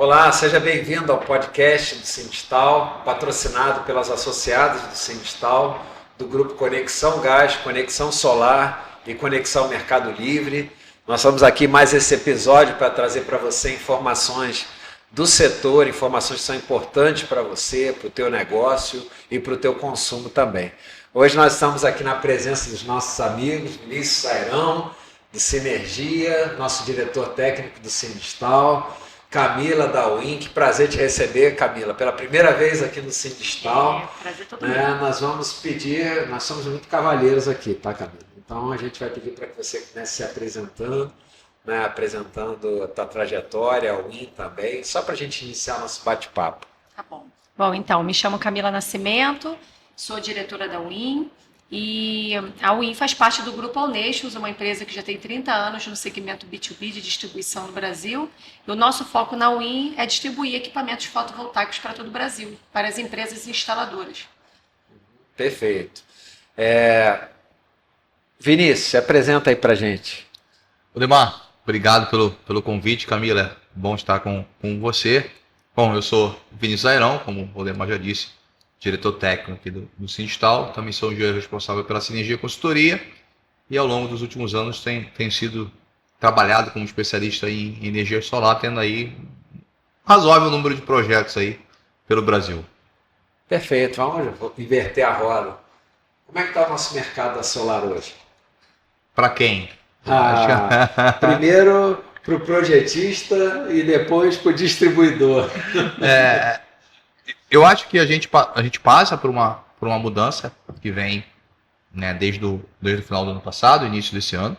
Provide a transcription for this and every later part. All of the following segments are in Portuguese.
Olá, seja bem-vindo ao podcast do Sindistal, patrocinado pelas associadas do Sindistal, do grupo Conexão Gás, Conexão Solar e Conexão Mercado Livre. Nós estamos aqui mais esse episódio para trazer para você informações do setor, informações que são importantes para você, para o teu negócio e para o teu consumo também. Hoje nós estamos aqui na presença dos nossos amigos, Vinícius Sairão, de Sinergia, nosso diretor técnico do Sindistal, Camila da UIN, que prazer te receber, Camila, pela primeira vez aqui no Sindistal. Prazer todo mundo. Nós vamos pedir, nós somos muito cavalheiros aqui, tá, Camila? Então a gente vai pedir para que você comece se apresentando, apresentando a tua trajetória, a UIN também, só para a gente iniciar nosso bate-papo. Tá bom. Bom, então, me chamo Camila Nascimento, sou diretora da UIN. E a UIN faz parte do Grupo Alnexus, uma empresa que já tem 30 anos no segmento B2B de distribuição no Brasil. E o nosso foco na UIN é distribuir equipamentos fotovoltaicos para todo o Brasil, para as empresas instaladoras. Perfeito. Vinícius, se apresenta aí para a gente. Odemar, obrigado pelo convite, Camila. É bom estar com você. Bom, eu sou Vinícius Sairão, como o Odemar já disse, diretor técnico aqui do Sindistal, também sou o responsável pela Sinergia Consultoria e ao longo dos últimos anos tem sido trabalhado como especialista em energia solar, tendo aí razoável número de projetos aí pelo Brasil. Perfeito, vamos inverter a roda. Como é que está o nosso mercado da solar hoje? Para quem? Primeiro para o projetista e depois para o distribuidor. Eu acho que a gente passa por uma mudança que vem, né, desde o final do ano passado, início desse ano,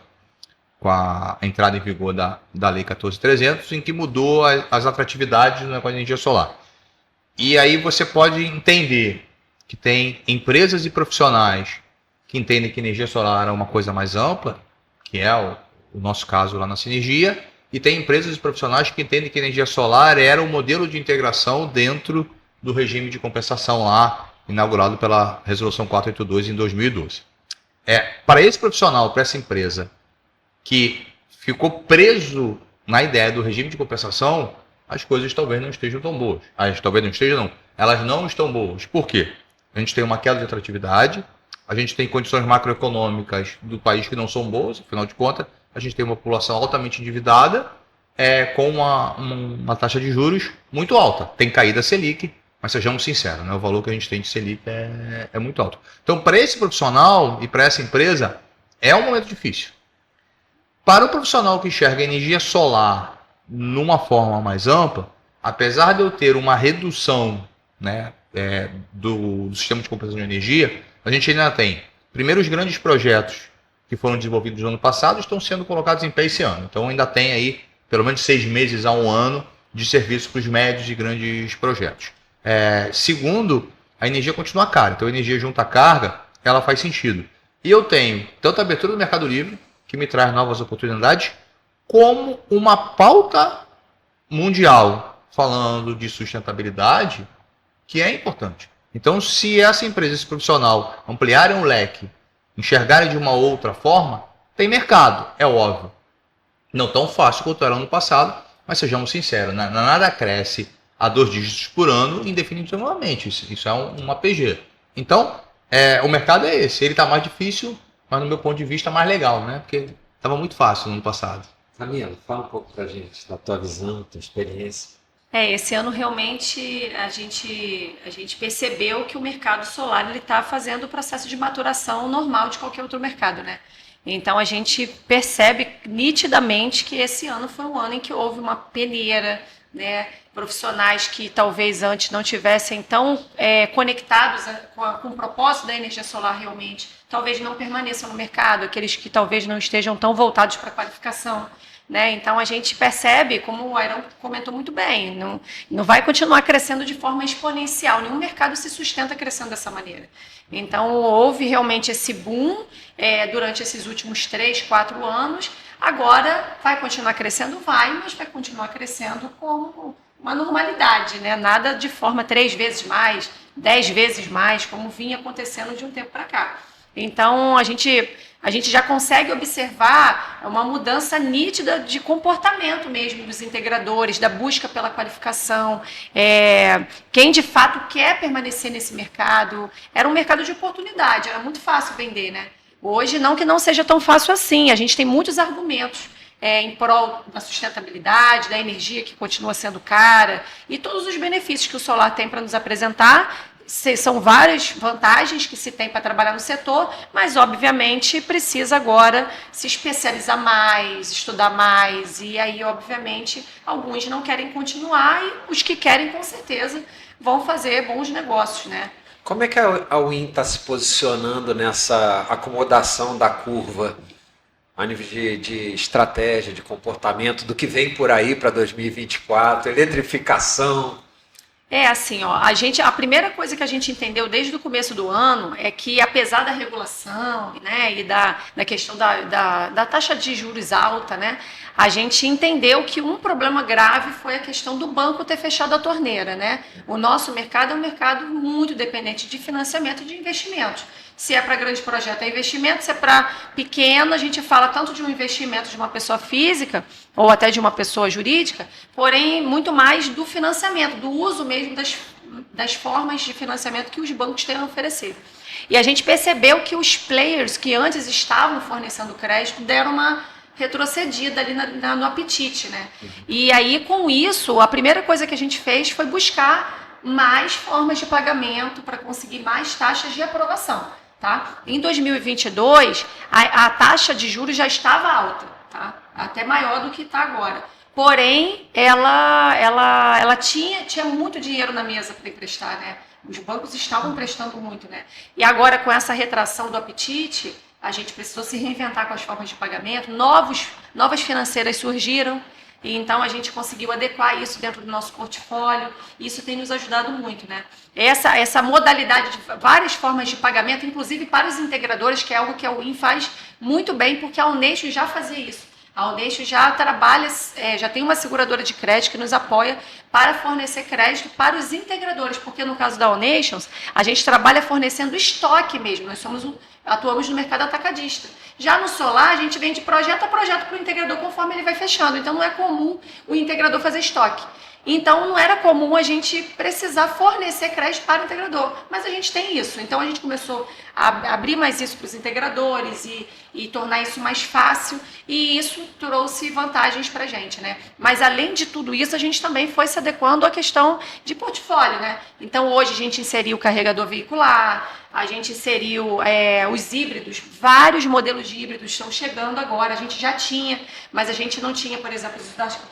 com a entrada em vigor da Lei 14.300, em que mudou as atratividades do negócio de energia solar. E aí você pode entender que tem empresas e profissionais que entendem que energia solar é uma coisa mais ampla, que é o nosso caso lá na Sinergia, e tem empresas e profissionais que entendem que energia solar era um modelo de integração dentro do regime de compensação lá, inaugurado pela Resolução 482 em 2012. Para esse profissional, para essa empresa que ficou preso na ideia do regime de compensação, as coisas talvez não estejam tão boas. Elas não estão boas. Por quê? A gente tem uma queda de atratividade, a gente tem condições macroeconômicas do país que não são boas, afinal de contas, a gente tem uma população altamente endividada, com uma taxa de juros muito alta. Tem caída Selic, mas sejamos sinceros, né? O valor que a gente tem de Selic é muito alto. Então, para esse profissional e para essa empresa, é um momento difícil. Para o profissional que enxerga a energia solar numa forma mais ampla, apesar de eu ter uma redução, né, do sistema de compensação de energia, a gente ainda tem, primeiro, os grandes projetos que foram desenvolvidos no ano passado estão sendo colocados em pé esse ano. Então, ainda tem aí pelo menos 6 meses a 1 ano de serviço para os médios e grandes projetos. Segundo, a energia continua cara. Então, a energia junto à carga, ela faz sentido. E eu tenho tanto a abertura do Mercado Livre, que me traz novas oportunidades, como uma pauta mundial falando de sustentabilidade, que é importante. Então, se essa empresa, esse profissional, ampliarem o leque, enxergarem de uma outra forma, tem mercado, é óbvio. Não tão fácil quanto era no passado, mas sejamos sinceros, nada cresce a 2 dígitos por ano indefinitivamente. Isso é uma PG. Então, o mercado é esse. Ele está mais difícil, mas no meu ponto de vista mais legal, né? Porque estava muito fácil no ano passado. Camila, fala um pouco para a gente da tua visão, tua experiência. Esse ano realmente a gente percebeu que o mercado solar está fazendo o processo de maturação normal de qualquer outro mercado, né? Então a gente percebe nitidamente que esse ano foi um ano em que houve uma peneira, né? Profissionais que talvez antes não tivessem tão conectados com o propósito da energia solar realmente, talvez não permaneçam no mercado, aqueles que talvez não estejam tão voltados para a qualificação. Né? Então a gente percebe, como o Airão comentou muito bem, não vai continuar crescendo de forma exponencial, nenhum mercado se sustenta crescendo dessa maneira. Então houve realmente esse boom durante esses últimos 3, 4 anos, agora vai continuar crescendo? Vai, mas vai continuar crescendo com uma normalidade, né? Nada de forma 3 vezes mais, 10 vezes mais, como vinha acontecendo de um tempo para cá. Então a gente a gente já consegue observar uma mudança nítida de comportamento mesmo dos integradores, da busca pela qualificação, quem de fato quer permanecer nesse mercado. Era um mercado de oportunidade, era muito fácil vender, né? Hoje, não que não seja tão fácil assim, a gente tem muitos argumentos em prol da sustentabilidade, da energia que continua sendo cara, e todos os benefícios que o solar tem para nos apresentar. São várias vantagens que se tem para trabalhar no setor, mas, obviamente, precisa agora se especializar mais, estudar mais, e aí, obviamente, alguns não querem continuar e os que querem, com certeza, vão fazer bons negócios, né? Como é que a Win está se posicionando nessa acomodação da curva a nível de estratégia, de comportamento, do que vem por aí para 2024, eletrificação? Assim, ó, a primeira coisa que a gente entendeu desde o começo do ano é que, apesar da regulação, né, e da questão da taxa de juros alta, né, a gente entendeu que um problema grave foi a questão do banco ter fechado a torneira, né? O nosso mercado é um mercado muito dependente de financiamento e de investimentos. Se é para grande projeto é investimento, se é para pequeno, a gente fala tanto de um investimento de uma pessoa física ou até de uma pessoa jurídica, porém muito mais do financiamento, do uso mesmo das formas de financiamento que os bancos têm a oferecer. E a gente percebeu que os players que antes estavam fornecendo crédito deram uma retrocedida ali no apetite, né? E aí, com isso, a primeira coisa que a gente fez foi buscar mais formas de pagamento para conseguir mais taxas de aprovação. Tá? Em 2022, a taxa de juros já estava alta, tá? Até maior do que está agora. Porém, ela tinha muito dinheiro na mesa para emprestar, né? Os bancos estavam prestando muito, né? E agora, com essa retração do apetite, a gente precisou se reinventar com as formas de pagamento, novas financeiras surgiram, e então a gente conseguiu adequar isso dentro do nosso portfólio, e isso tem nos ajudado muito, né? Essa modalidade de várias formas de pagamento, inclusive para os integradores, que é algo que a Win faz muito bem, porque a Unesco já fazia isso. A Unesco já trabalha, já tem uma seguradora de crédito que nos apoia para fornecer crédito para os integradores, porque no caso da Unesco, a gente trabalha fornecendo estoque mesmo, nós atuamos no mercado atacadista. Já no solar, a gente vende projeto a projeto para o integrador conforme ele vai fechando, então não é comum o integrador fazer estoque. Então, não era comum a gente precisar fornecer crédito para o integrador, mas a gente tem isso. Então, a gente começou a abrir mais isso para os integradores e tornar isso mais fácil, e isso trouxe vantagens para a gente, né? Mas, além de tudo isso, a gente também foi se adequando à questão de portfólio, né? Então, hoje a gente inseriu o carregador veicular, a gente inseriu os híbridos, vários modelos de híbridos estão chegando agora, a gente já tinha, mas a gente não tinha, por exemplo,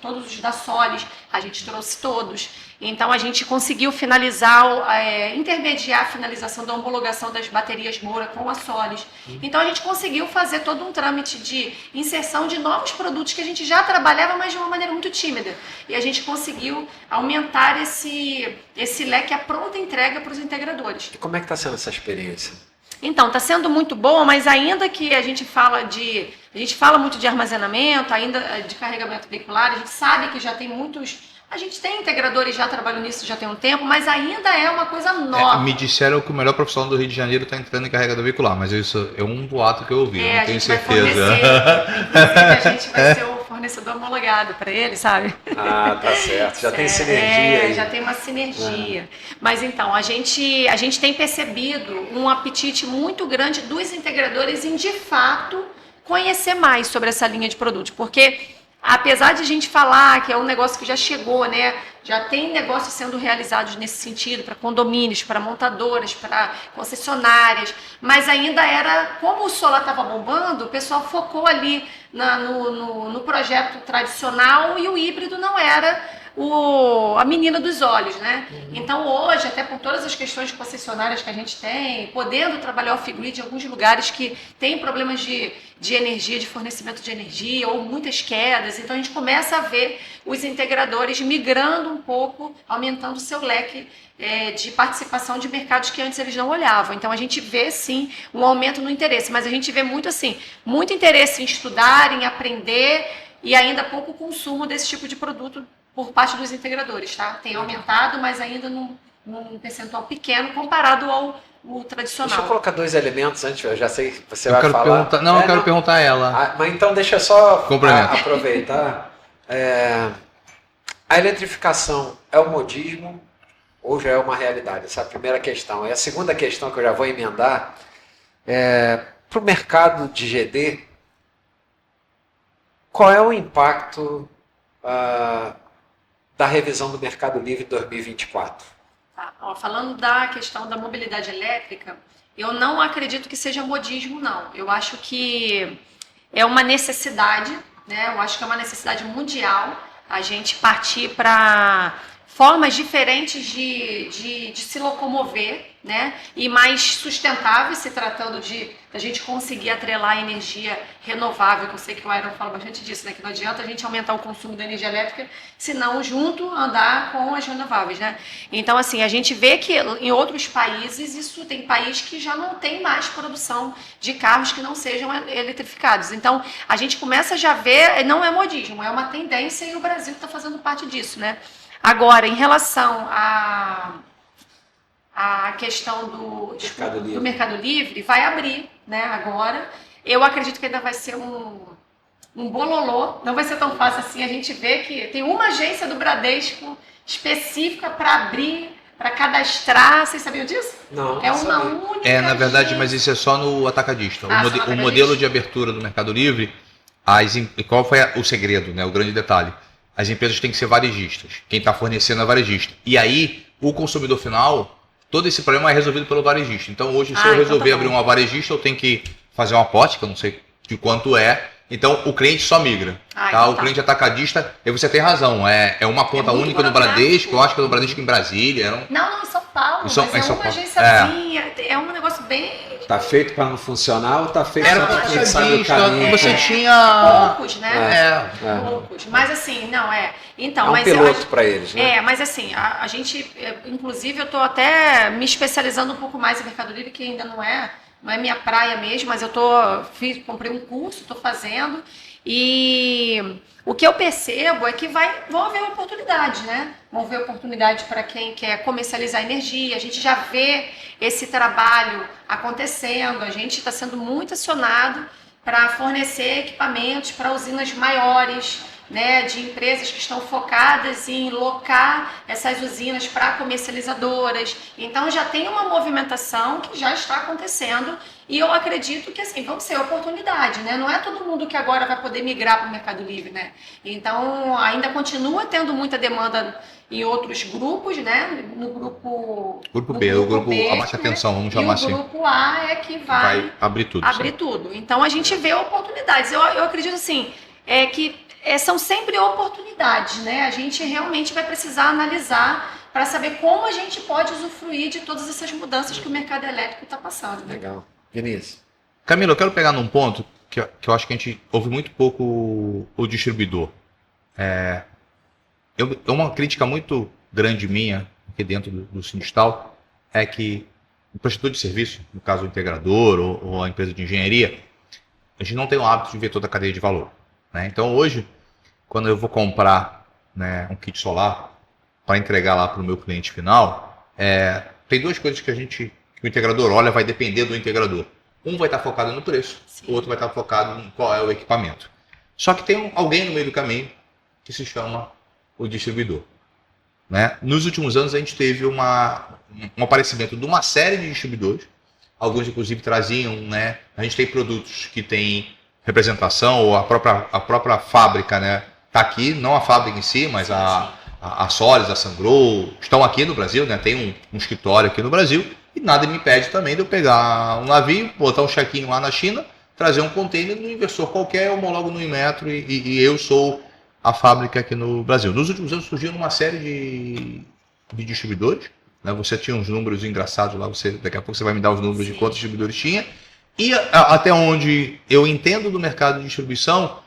todos os da Solis, a gente trouxe todos. Então a gente conseguiu intermediar a finalização da homologação das baterias Moura com a Solis. Então a gente conseguiu fazer todo um trâmite de inserção de novos produtos que a gente já trabalhava, mas de uma maneira muito tímida. E a gente conseguiu aumentar esse leque à pronta entrega para os integradores. E como é que está sendo essa experiência? Então, está sendo muito boa, mas ainda que a gente fala muito de armazenamento, ainda de carregamento veicular, a gente sabe que já tem a gente tem integradores já trabalhando nisso já tem um tempo, mas ainda é uma coisa nova. Me disseram que o melhor profissional do Rio de Janeiro está entrando em carregador veicular, mas isso é um boato que eu ouvi, não tenho certeza. Inclusive, a gente vai ser o fornecedor homologado para ele, sabe? Ah, tá certo. Já tem sinergia aí. Já tem uma sinergia. Mas então, a gente tem percebido um apetite muito grande dos integradores em, de fato, conhecer mais sobre essa linha de produtos, porque apesar de a gente falar que é um negócio que já chegou, né? Já tem negócios sendo realizados nesse sentido para condomínios, para montadoras, para concessionárias, mas ainda como o solar estava bombando, o pessoal focou ali no projeto tradicional e o híbrido não era a menina dos olhos, né? Então hoje, até por todas as questões concessionárias que a gente tem, podendo trabalhar off-grid em alguns lugares que tem problemas de energia, de fornecimento de energia ou muitas quedas, então a gente começa a ver os integradores migrando um pouco, aumentando o seu leque de participação de mercados que antes eles não olhavam. Então a gente vê sim um aumento no interesse, mas a gente vê muito interesse em estudar, em aprender e ainda pouco consumo desse tipo de produto por parte dos integradores, tá? Tem aumentado, mas ainda num percentual pequeno comparado tradicional. Deixa eu colocar 2 elementos antes, eu já sei que você Eu vai quero falar. perguntar, não, eu quero perguntar a ela. Mas então deixa eu só Complemento. aproveitar. A eletrificação é um modismo ou já é uma realidade? Essa é a primeira questão. E a segunda questão que eu já vou emendar para o mercado de GD, qual é o impacto da revisão do Mercado Livre 2024? Tá. Ó, falando da questão da mobilidade elétrica, eu não acredito que seja modismo, não. Eu acho que é uma necessidade, né? Eu acho que é uma necessidade mundial a gente partir para formas diferentes de se locomover, né? E mais sustentáveis, se tratando de a gente conseguir atrelar a energia renovável, que eu sei que o Iron fala bastante disso, né? Que não adianta a gente aumentar o consumo da energia elétrica, senão junto andar com as renováveis, né? Então, assim, a gente vê que em outros países, isso tem país que já não tem mais produção de carros que não sejam eletrificados. Então, a gente começa a já ver, não é modismo, é uma tendência e o Brasil está fazendo parte disso, né? Agora, em relação a questão do Mercado Livre, vai abrir, né, agora. Eu acredito que ainda vai ser um bololô, não vai ser tão fácil assim. A gente vê que tem uma agência do Bradesco específica para abrir, para cadastrar. Vocês sabiam disso? Não. É uma única Na verdade, agência. mas isso é só no atacadista. Ah, O modelo de abertura do Mercado Livre, qual foi o segredo, né, o grande detalhe? As empresas têm que ser varejistas. Quem está fornecendo é varejista. E aí, o consumidor final, todo esse problema é resolvido pelo varejista. Então, hoje, se eu resolver abrir uma varejista, eu tenho que fazer um aporte, que eu não sei de quanto é. Então, o cliente só migra. Tá? O cliente atacadista, e você tem razão, é uma conta única no Bradesco. Eu acho que é no Bradesco em Brasília. Não, em São Paulo. Mas é uma agênciazinha. É um negócio bem... Tá feito para não funcionar ou tá feito só para quem sabe o caminho? Você tinha... Poucos, né? Poucos. Mas assim, não, Então, é um piloto para eles, né? Mas assim, a gente... Inclusive, eu tô até me especializando um pouco mais em Mercado Livre, que ainda não é minha praia mesmo, mas eu comprei um curso, estou fazendo, e o que eu percebo é que vão haver oportunidades, né? Vão haver oportunidade para quem quer comercializar energia, a gente já vê esse trabalho acontecendo, a gente está sendo muito acionado para fornecer equipamentos para usinas maiores, né, de empresas que estão focadas em locar essas usinas para comercializadoras. Então já tem uma movimentação que já está acontecendo e eu acredito que assim, vão ser oportunidade, né? Não é todo mundo que agora vai poder migrar para o Mercado Livre, né? Então ainda continua tendo muita demanda em outros grupos, né? No grupo B, o grupo B, abaixa atenção, vamos chamar assim. E o grupo A é que vai abrir tudo. Abrir tudo. Então a gente vê oportunidades. Eu acredito assim, que são sempre oportunidades, né? A gente realmente vai precisar analisar para saber como a gente pode usufruir de todas essas mudanças que o mercado elétrico está passando. Né? Legal. Vinícius. Camila, eu quero pegar num ponto que eu acho que a gente ouve muito pouco o distribuidor. É uma crítica muito grande minha aqui dentro do Sindustal é que o prestador de serviço, no caso o integrador ou a empresa de engenharia, a gente não tem o hábito de ver toda a cadeia de valor. Né? Então hoje, quando eu vou comprar, né, um kit solar para entregar lá para o meu cliente final, tem duas coisas que o integrador olha, vai depender do integrador. Um vai estar focado no preço, o outro vai estar focado em qual é o equipamento. Só que tem alguém no meio do caminho que se chama o distribuidor. Né? Nos últimos anos a gente teve um aparecimento de uma série de distribuidores, alguns inclusive traziam, né, a gente tem produtos que têm representação, ou a própria fábrica, né, tá aqui, não a fábrica em si, mas a Solis, a Sungrow, estão aqui no Brasil, né, tem um escritório aqui no Brasil, e nada me impede também de eu pegar um navio, botar um check-in lá na China, trazer um container de um inversor qualquer, homologo no Inmetro, e eu sou a fábrica aqui no Brasil. Nos últimos anos surgiram uma série de distribuidores, né, você tinha uns números engraçados lá, daqui a pouco você vai me dar os números de quantos distribuidores tinha. E até onde eu entendo do mercado de distribuição,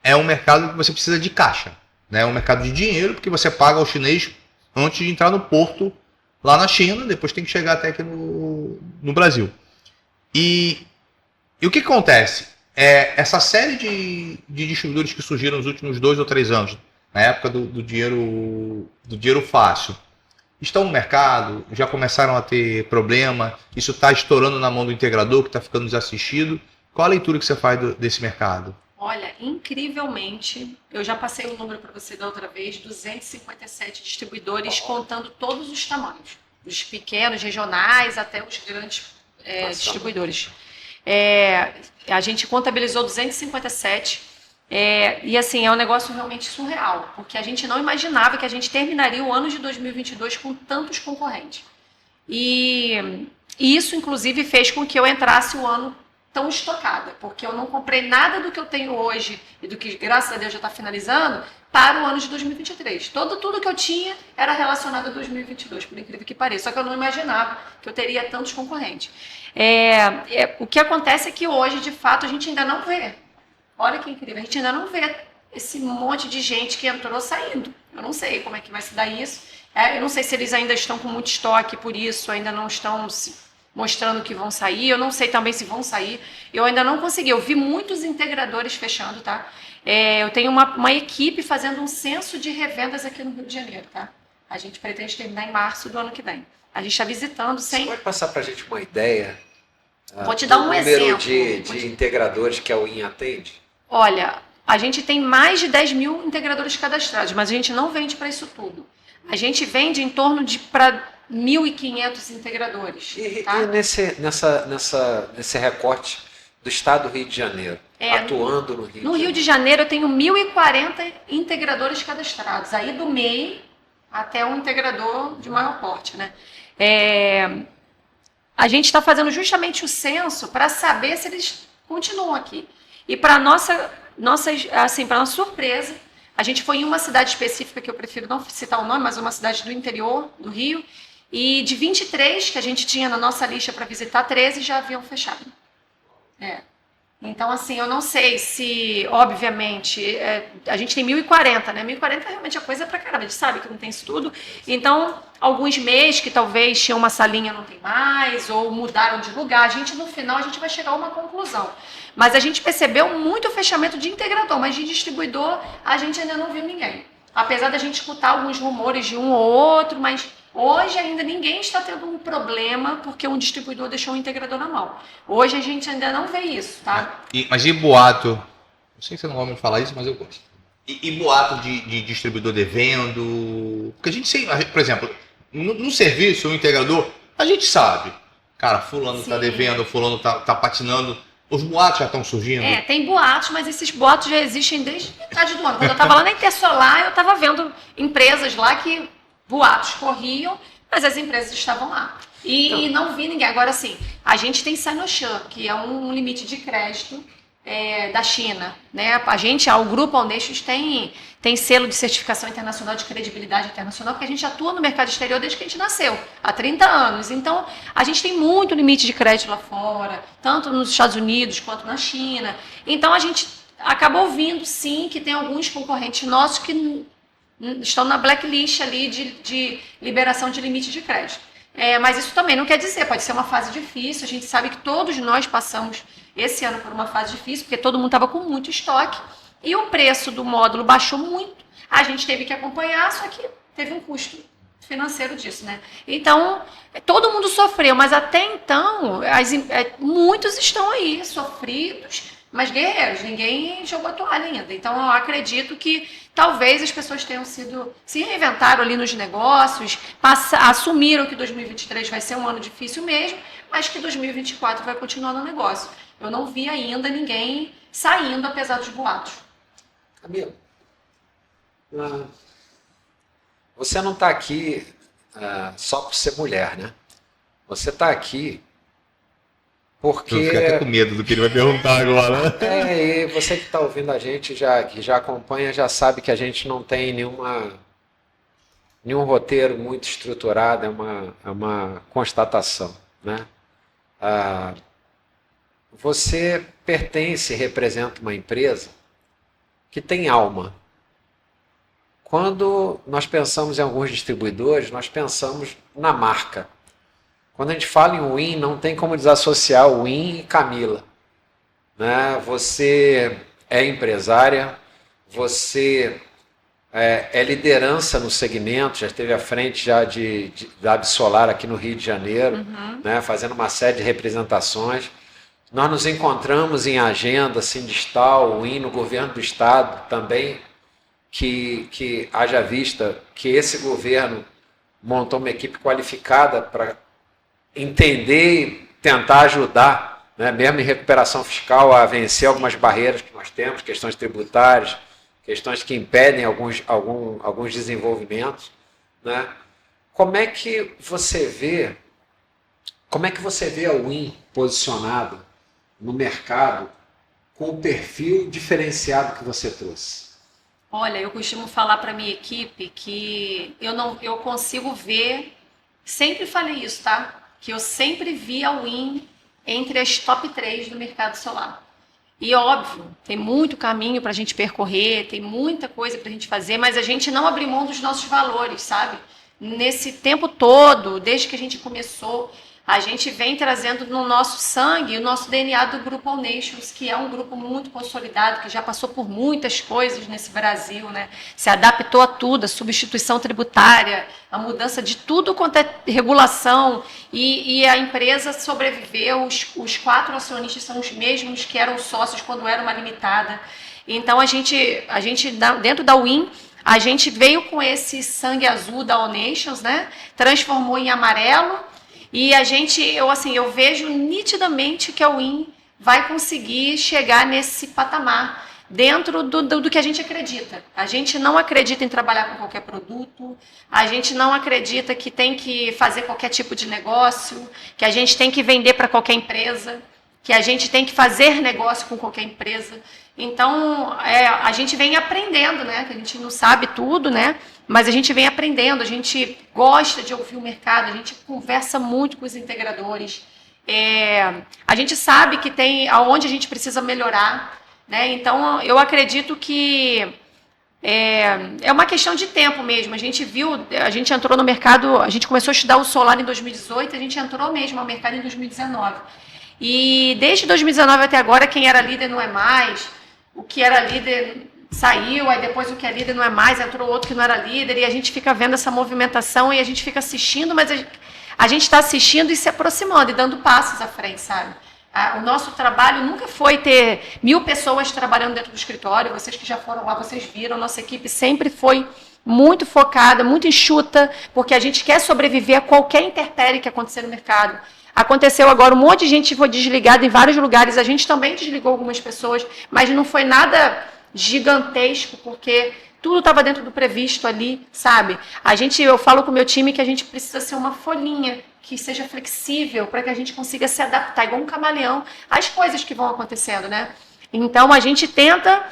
é um mercado que você precisa de caixa. Né? É um mercado de dinheiro, porque você paga ao chinês antes de entrar no porto lá na China, depois tem que chegar até aqui no Brasil. E o que acontece? Essa série de distribuidores que surgiram nos últimos 2 ou 3 anos, na época do dinheiro fácil, estão no mercado, já começaram a ter problema, isso está estourando na mão do integrador que está ficando desassistido. Qual a leitura que você faz desse mercado? Olha, incrivelmente, eu já passei o número para você da outra vez, 257 distribuidores, contando todos os tamanhos, dos pequenos, regionais, até os grandes distribuidores. A gente contabilizou 257, e assim, é um negócio realmente surreal, porque a gente não imaginava que a gente terminaria o ano de 2022 com tantos concorrentes. E isso, inclusive, fez com que eu entrasse o ano tão estocada, porque eu não comprei nada do que eu tenho hoje e do que, graças a Deus, já está finalizando, para o ano de 2023. Tudo que eu tinha era relacionado a 2022, por incrível que pareça. Só que eu não imaginava que eu teria tantos concorrentes. O que acontece é que hoje, de fato, a gente ainda não vê. Olha que incrível, a gente ainda não vê esse monte de gente que entrou saindo. Eu não sei como é que vai se dar isso. Eu não sei se eles ainda estão com muito estoque, por isso ainda não estão mostrando que vão sair. Eu não sei também se vão sair. Eu ainda não consegui. Eu vi muitos integradores fechando, tá? Eu tenho uma equipe fazendo um censo de revendas aqui no Rio de Janeiro, tá? A gente pretende terminar em março do ano que vem. A gente está visitando sem... Você pode passar para a gente uma ideia? Vou te dar um exemplo. O número de integradores que a UIN atende? Olha, a gente tem mais de 10 mil integradores cadastrados, mas a gente não vende para isso tudo. A gente vende em torno de para 1.500 integradores. Tá? E nesse recorte do estado do Rio de Janeiro, atuando no Rio de Janeiro? No Rio de Janeiro eu tenho 1.040 integradores cadastrados, aí do MEI até um integrador de maior porte, né? A gente está fazendo justamente o censo para saber se eles continuam aqui. E para nossa surpresa, a gente foi em uma cidade específica, que eu prefiro não citar o nome, mas uma cidade do interior do Rio, e de 23 que a gente tinha na nossa lista para visitar, 13 já haviam fechado. Então, assim, eu não sei se, obviamente, a gente tem 1.040, né? 1.040 realmente é coisa pra caramba, a gente sabe que não tem isso tudo. Então, alguns meses que talvez tinham uma salinha não tem mais, ou mudaram de lugar, a gente, no final, a gente vai chegar a uma conclusão. Mas a gente percebeu muito fechamento de integrador, mas de distribuidor a gente ainda não viu ninguém. Apesar da gente escutar alguns rumores de um ou outro, mas hoje ainda ninguém está tendo um problema porque um distribuidor deixou um integrador na mão. Hoje a gente ainda não vê isso, tá? Mas e boato? Eu sei que você não vai me falar isso, mas eu gosto. E boato de distribuidor devendo? Porque a gente sempre, por exemplo, no serviço, o integrador, a gente sabe. Cara, fulano está devendo, fulano tá patinando. Os boatos já estão surgindo? Tem boatos, mas esses boatos já existem desde metade do ano. Quando eu estava lá na Intersolar, eu estava vendo empresas lá que boatos corriam, mas as empresas estavam lá. E não vi ninguém. Agora, sim, a gente tem Sinochan, que é um limite de crédito da China. Né? O Grupo Auneixos tem selo de certificação internacional de credibilidade internacional, porque a gente atua no mercado exterior desde que a gente nasceu, há 30 anos. Então, a gente tem muito limite de crédito lá fora, tanto nos Estados Unidos quanto na China. Então, a gente acabou vendo, sim, que tem alguns concorrentes nossos que estão na blacklist ali de liberação de limite de crédito. Mas isso também não quer dizer, pode ser uma fase difícil, a gente sabe que todos nós passamos esse ano por uma fase difícil, porque todo mundo estava com muito estoque, e o preço do módulo baixou muito, a gente teve que acompanhar, só que teve um custo financeiro disso, né? Então, todo mundo sofreu, mas até então, muitos estão aí, sofridos, mas guerreiros, ninguém jogou a toalha ainda. Então, eu acredito que talvez as pessoas tenham se reinventaram ali nos negócios, assumiram que 2023 vai ser um ano difícil mesmo, mas que 2024 vai continuar no negócio. Eu não vi ainda ninguém saindo, apesar dos boatos. Camila, você não está aqui só por ser mulher, né? Você está aqui porque... Eu fico até com medo do que ele vai perguntar agora. E você que está ouvindo a gente, que já acompanha, já sabe que a gente não tem nenhum roteiro muito estruturado, é uma constatação, né? Você pertence e representa uma empresa que tem alma. Quando nós pensamos em alguns distribuidores, nós pensamos na marca. Quando a gente fala em UIN, não tem como desassociar o UIN e Camila. Né? Você é empresária, você é liderança no segmento, já esteve à frente já da Absolar aqui no Rio de Janeiro, né, fazendo uma série de representações. Nós nos encontramos em agenda sindistal, no governo do Estado também, que haja vista que esse governo montou uma equipe qualificada para entender e tentar ajudar, né, mesmo em recuperação fiscal, a vencer algumas barreiras que nós temos, questões tributárias, questões que impedem alguns desenvolvimentos, né? Como é que você vê a Win posicionada no mercado com o perfil diferenciado que você trouxe? Olha, eu costumo falar para minha equipe que eu consigo ver, sempre falei isso, tá? Que eu sempre vi a Win entre as top 3 do mercado solar. E óbvio, tem muito caminho para a gente percorrer, tem muita coisa para a gente fazer, mas a gente não abre mão dos nossos valores, sabe? Nesse tempo todo, desde que a gente começou, a gente vem trazendo no nosso sangue o nosso DNA do Grupo All Nations, que é um grupo muito consolidado, que já passou por muitas coisas nesse Brasil, né? Se adaptou a tudo, a substituição tributária, a mudança de tudo quanto é regulação, e a empresa sobreviveu, os 4 acionistas são os mesmos que eram sócios quando era uma limitada. Então, a gente dentro da Win, a gente veio com esse sangue azul da All Nations, né? Transformou em amarelo. E eu vejo nitidamente que a Win vai conseguir chegar nesse patamar dentro do que a gente acredita. A gente não acredita em trabalhar com qualquer produto, a gente não acredita que tem que fazer qualquer tipo de negócio, que a gente tem que vender para qualquer empresa, que a gente tem que fazer negócio com qualquer empresa. Então, a gente vem aprendendo, né? Que a gente não sabe tudo, né? Mas a gente vem aprendendo, a gente gosta de ouvir o mercado, a gente conversa muito com os integradores. A gente sabe que tem aonde a gente precisa melhorar, né? Então, eu acredito que é uma questão de tempo mesmo. A gente entrou no mercado, a gente começou a estudar o solar em 2018, a gente entrou mesmo ao mercado em 2019. E desde 2019 até agora, quem era líder não é mais, o que era líder saiu, aí depois o que é líder não é mais, entrou outro que não era líder, e a gente fica vendo essa movimentação e a gente fica assistindo, mas a gente está assistindo e se aproximando e dando passos à frente, sabe? O nosso trabalho nunca foi ter 1000 pessoas trabalhando dentro do escritório, vocês que já foram lá, vocês viram, nossa equipe sempre foi muito focada, muito enxuta, porque a gente quer sobreviver a qualquer intempérie que acontecer no mercado. Aconteceu agora, um monte de gente foi desligada em vários lugares, a gente também desligou algumas pessoas, mas não foi nada gigantesco, porque tudo estava dentro do previsto ali, sabe? Eu falo com o meu time que a gente precisa ser uma folhinha que seja flexível para que a gente consiga se adaptar, igual um camaleão, às coisas que vão acontecendo, né? Então, a gente tenta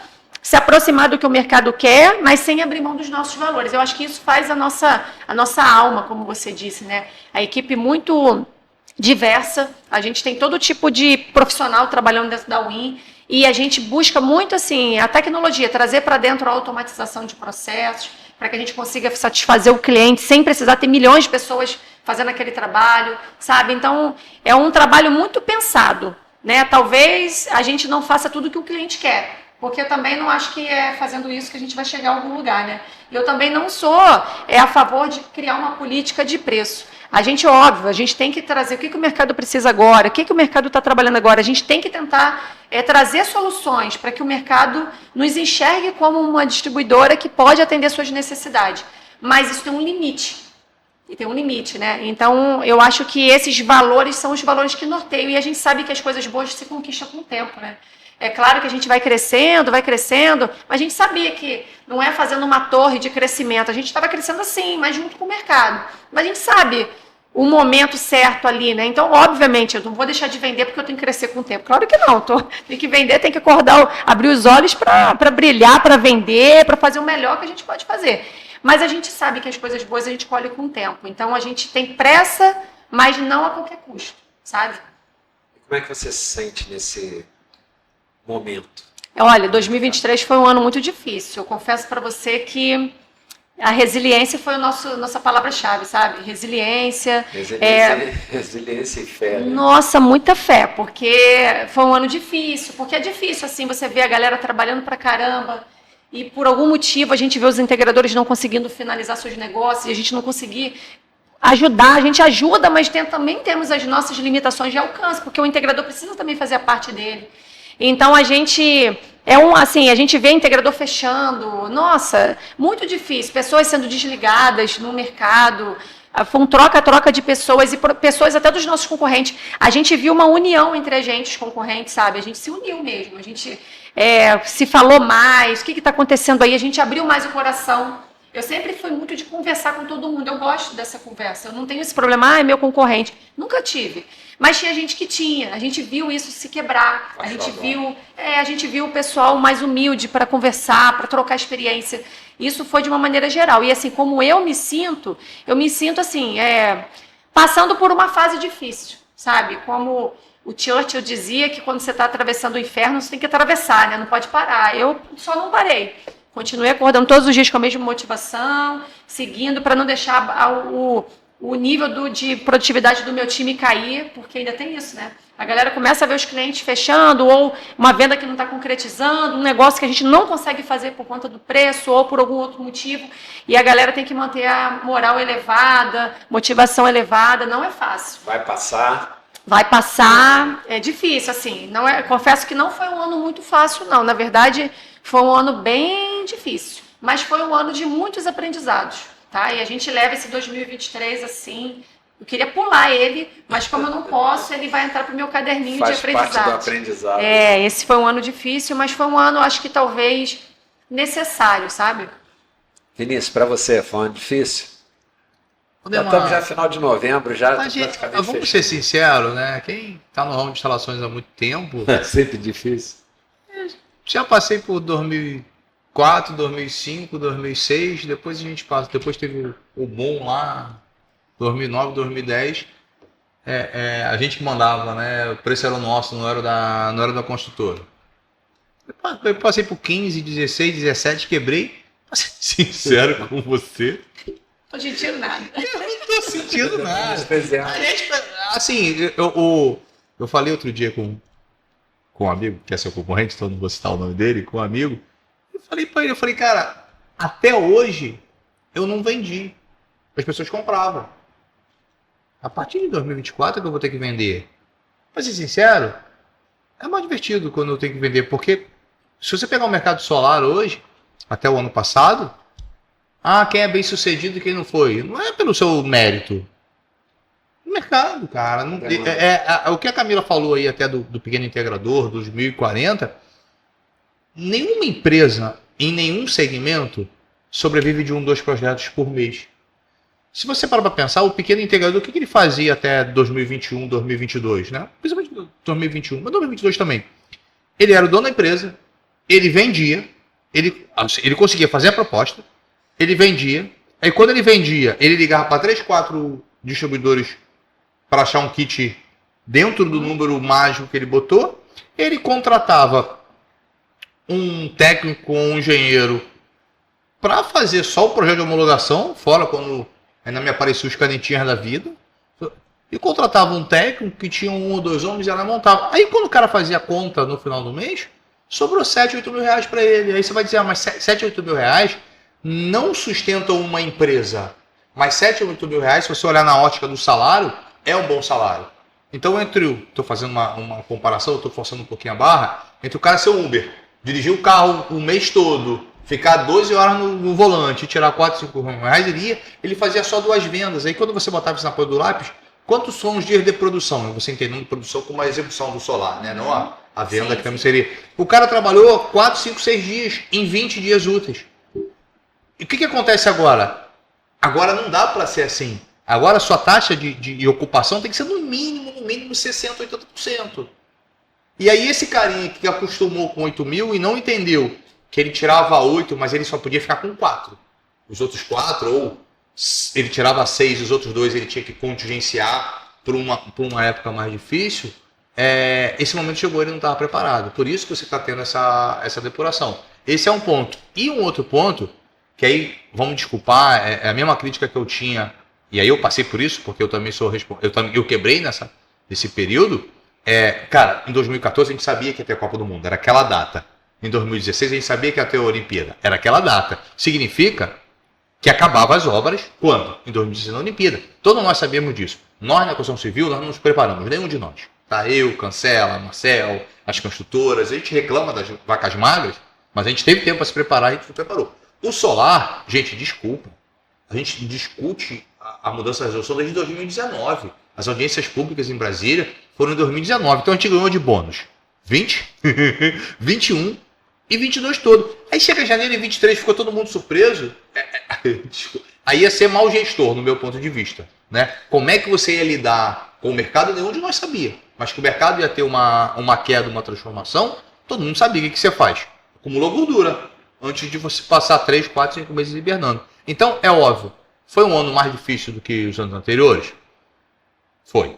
se aproximar do que o mercado quer, mas sem abrir mão dos nossos valores. Eu acho que isso faz a nossa alma, como você disse, né? A equipe muito diversa, a gente tem todo tipo de profissional trabalhando dentro da Win, e a gente busca muito assim a tecnologia, trazer para dentro a automatização de processos, para que a gente consiga satisfazer o cliente sem precisar ter milhões de pessoas fazendo aquele trabalho, sabe? Então, é um trabalho muito pensado, né? Talvez a gente não faça tudo que o cliente quer, porque eu também não acho que é fazendo isso que a gente vai chegar a algum lugar, né? Eu também não sou a favor de criar uma política de preço. A gente tem que trazer o que o mercado precisa agora, o que o mercado está trabalhando agora. A gente tem que tentar trazer soluções para que o mercado nos enxergue como uma distribuidora que pode atender suas necessidades. Mas isso tem um limite. E tem um limite, né? Então, eu acho que esses valores são os valores que norteiam. E a gente sabe que as coisas boas se conquistam com o tempo, né? É claro que a gente vai crescendo, mas a gente sabia que não é fazendo uma torre de crescimento. A gente estava crescendo assim, mas junto com o mercado. Mas a gente sabe o momento certo ali, né? Então, obviamente, eu não vou deixar de vender porque eu tenho que crescer com o tempo. Claro que não. Tem que vender, tem que acordar, abrir os olhos para brilhar, para vender, para fazer o melhor que a gente pode fazer. Mas a gente sabe que as coisas boas a gente colhe com o tempo. Então, a gente tem pressa, mas não a qualquer custo, sabe? Como é que você se sente nesse momento? Olha, 2023 foi um ano muito difícil. Eu confesso para você que a resiliência foi nossa palavra-chave, sabe? Resiliência e fé. Né? Nossa, muita fé, porque foi um ano difícil. Porque é difícil, assim, você vê a galera trabalhando pra caramba, e por algum motivo a gente vê os integradores não conseguindo finalizar seus negócios, e a gente não conseguir ajudar, a gente ajuda, mas também temos as nossas limitações de alcance, porque o integrador precisa também fazer a parte dele. Então a gente a gente vê integrador fechando, nossa, muito difícil, pessoas sendo desligadas no mercado, foi um troca-troca de pessoas e pessoas até dos nossos concorrentes. A gente viu uma união entre a gente, os concorrentes, sabe? A gente se uniu mesmo, a gente se falou mais, o que está acontecendo aí? A gente abriu mais o coração. Eu sempre fui muito de conversar com todo mundo, eu gosto dessa conversa, eu não tenho esse problema, é meu concorrente. Nunca tive. Mas tinha gente que tinha, a gente viu isso se quebrar, a gente viu o pessoal mais humilde para conversar, para trocar experiência. Isso foi de uma maneira geral. E assim, como eu me sinto assim, passando por uma fase difícil, sabe? Como o Churchill dizia que quando você está atravessando o inferno, você tem que atravessar, né? Não pode parar. Eu só não parei. Continuei acordando todos os dias com a mesma motivação, seguindo para não deixar o nível de produtividade do meu time cair, porque ainda tem isso, né? A galera começa a ver os clientes fechando, ou uma venda que não está concretizando, um negócio que a gente não consegue fazer por conta do preço ou por algum outro motivo, e a galera tem que manter a moral elevada, motivação elevada, não é fácil. Vai passar, é difícil, assim, confesso que não foi um ano muito fácil, não, na verdade foi um ano bem difícil, mas foi um ano de muitos aprendizados, tá? E a gente leva esse 2023 assim, eu queria pular ele, mas como eu não posso, ele vai entrar para o meu caderninho de aprendizado. Faz parte do aprendizado. Esse foi um ano difícil, mas foi um ano, acho que talvez, necessário, sabe? Vinícius, para você, foi um ano difícil? Estamos já no final de novembro, já praticamente vamos ser sinceros, né? Quem está no ramo de instalações há muito tempo... É sempre difícil. Já passei por 2004, 2005, 2006, depois a gente passa, depois teve o boom lá, 2009, 2010, a gente que mandava, né? O preço era o nosso, não era da construtora. Eu passei por 15, 16, 17, quebrei, pra ser sincero com você. Tô sentindo nada. Eu não tô sentindo nada. A gente, assim, eu falei outro dia com um amigo, que é seu concorrente, então não vou citar o nome dele, com um amigo, eu falei pra ele, cara, até hoje eu não vendi. As pessoas compravam. A partir de 2024 é que eu vou ter que vender. Pra ser sincero, é mais divertido quando eu tenho que vender, porque se você pegar o mercado solar hoje, até o ano passado, quem é bem sucedido e quem não foi, não é pelo seu mérito. No mercado, cara. O que a Camila falou aí até do pequeno integrador, dos 1040, nenhuma empresa em nenhum segmento sobrevive de 2 projetos por mês. Se você parar para pensar, o pequeno integrador, o que ele fazia até 2021, 2022, né? Principalmente 2021, mas 2022 também. Ele era o dono da empresa, ele vendia, ele conseguia fazer a proposta, ele vendia, aí quando ele vendia, ele ligava para 3, 4 distribuidores para achar um kit dentro do número mágico que ele botou, ele contratava um técnico ou um engenheiro para fazer só o projeto de homologação, fora quando ainda me apareciam os canetinhas da vida, e contratava um técnico que tinha 1 ou 2 homens e ela montava. Aí quando o cara fazia a conta no final do mês, sobrou 7, 8 mil reais para ele. Aí você vai dizer, mas 7, 8 mil reais não sustentam uma empresa. Mas 7, 8 mil reais, se você olhar na ótica do salário, é um bom salário. Então, estou fazendo uma comparação, estou forçando um pouquinho a barra, entre o cara ser Uber, dirigir o carro o mês todo, ficar 12 horas no volante, tirar 4, 5 reais, ele fazia só 2 vendas. Aí quando você botava isso na ponta do lápis, quantos são os dias de produção? Você entendendo produção como a execução do solar, né? Não a venda, sim, que também seria. O cara trabalhou 4, 5, 6 dias em 20 dias úteis. E o que acontece agora? Agora não dá para ser assim. Agora a sua taxa de ocupação tem que ser no mínimo 60%, 80%. E aí esse carinha que acostumou com 8 mil e não entendeu que ele tirava 8, mas ele só podia ficar com 4. Os outros 4, ou ele tirava 6 e os outros 2 ele tinha que contingenciar por uma época mais difícil, esse momento chegou e ele não estava preparado. Por isso que você está tendo essa depuração. Esse é um ponto. E um outro ponto, que aí, vamos desculpar, é a mesma crítica que eu tinha, e aí eu passei por isso, porque eu também sou responsável, eu quebrei nesse período. Cara, em 2014 a gente sabia que ia ter a Copa do Mundo, era aquela data. em 2016, a gente sabia que ia ter a Olimpíada. Era aquela data. Significa que acabava as obras quando? Em 2016 na Olimpíada. Todos nós sabíamos disso. Nós, na construção civil, nós não nos preparamos, nenhum de nós. Tá? Eu, Cancela, Marcel, as construtoras, a gente reclama das vacas magras, mas a gente teve tempo para se preparar e a gente se preparou. O solar, gente, desculpa, a gente discute a mudança da resolução desde 2019. As audiências públicas em Brasília foram em 2019, então a gente ganhou de bônus 20, 21 e 22 todo. Aí chega janeiro e 23, ficou todo mundo surpreso. Aí ia ser mau gestor, no meu ponto de vista. Né? Como é que você ia lidar com o mercado? Nenhum de nós sabia. Mas que o mercado ia ter uma queda, uma transformação, todo mundo sabia. O que você faz? Acumulou gordura antes de você passar 3, 4, 5 meses hibernando. Então, é óbvio, foi um ano mais difícil do que os anos anteriores? Foi.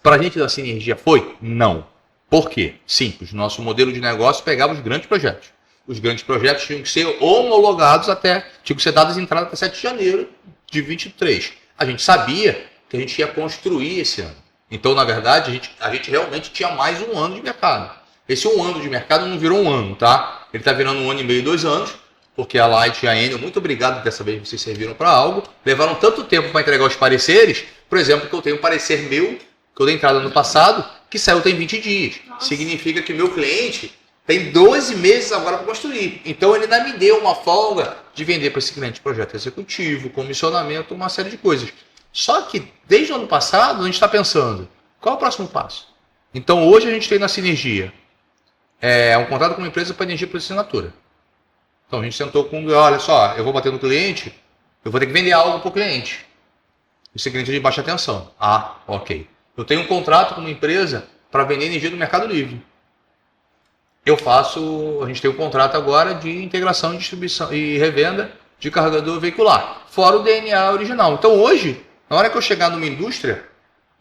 Para a gente da Sinergia foi? Não. Por quê? Simples. Nosso modelo de negócio pegava os grandes projetos. Os grandes projetos tinham que ser homologados tinham que ser dados entrada até 7 de janeiro de 23. A gente sabia que a gente ia construir esse ano. Então, na verdade, a gente realmente tinha mais um ano de mercado. Esse um ano de mercado não virou um ano, tá? Ele está virando 1 ano e meio, 2 anos, porque a Light e a Enel, muito obrigado dessa vez, vocês serviram para algo, levaram tanto tempo para entregar os pareceres, por exemplo, que eu tenho um parecer meu, que eu dei entrada no passado, que saiu tem 20 dias. Nossa. Significa que o meu cliente tem 12 meses agora para construir. Então ele ainda me deu uma folga de vender para esse cliente projeto executivo, comissionamento, uma série de coisas. Só que desde o ano passado a gente está pensando, qual é o próximo passo? Então hoje a gente tem na Sinergia um contrato com uma empresa para energia por assinatura. Então a gente sentou com, olha só, eu vou bater no cliente, eu vou ter que vender algo para o cliente. Esse cliente é de baixa tensão. Ah, ok. Eu tenho um contrato com uma empresa para vender energia no Mercado Livre. A gente tem um contrato agora de integração, distribuição e revenda de carregador veicular, fora o DNA original. Então hoje, na hora que eu chegar numa indústria,